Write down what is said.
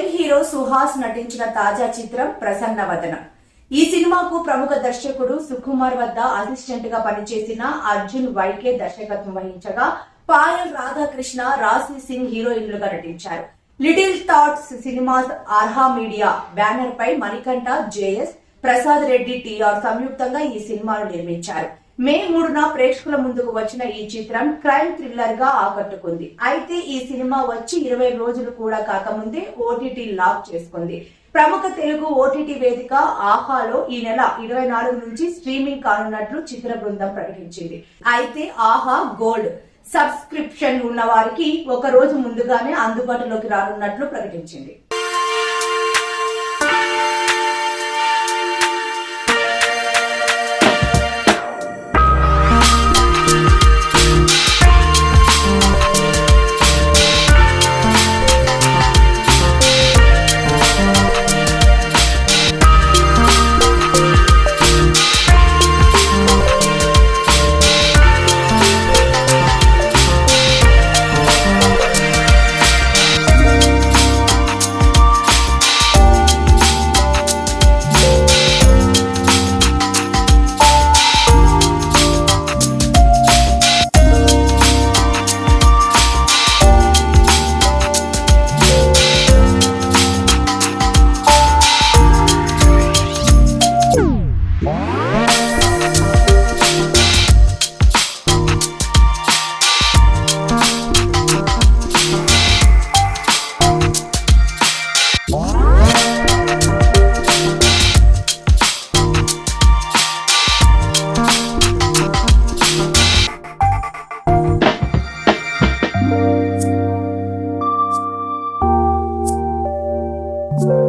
Young hero Suhas నటించిన తాజా చిత్రం ప్రసన్నవదనం. ఈ సినిమాకు ప్రముఖ దర్శకుడు సుకుమార్ వద్ద అసిస్టెంట్ గా పనిచేసిన అర్జున్ వైకే దర్శకత్వం వహించగా పాయల్ రాధాకృష్ణ, రాశి సింగ్ హీరోయిన్లుగా నటించారు. Little thoughts cinemas Aarha media banner పై మణికంఠ, జేఎస్, ప్రసాద్ రెడ్డి, టీఆర్ సంయుక్తంగా ఈ సినిమాను నిర్మించారు. మే 3న ప్రేక్షకుల ముందుకు వచ్చిన ఈ చిత్రం క్రైమ్ థ్రిల్లర్ గా ఆకట్టుకుంది. అయితే ఈ సినిమా వచ్చి 20 రోజులు కూడా కాకముందే ఓటీటీ లాక్ చేసుకుంది. ప్రముఖ తెలుగు ఓటీటీ వేదిక ఆహాలో ఈ నెల 24 నుంచి స్ట్రీమింగ్ కానున్నట్లు చిత్ర బృందం ప్రకటించింది. అయితే ఆహా గోల్డ్ సబ్స్క్రిప్షన్ ఉన్న వారికి ఒక రోజు ముందుగానే అందుబాటులోకి రానున్నట్లు ప్రకటించింది. you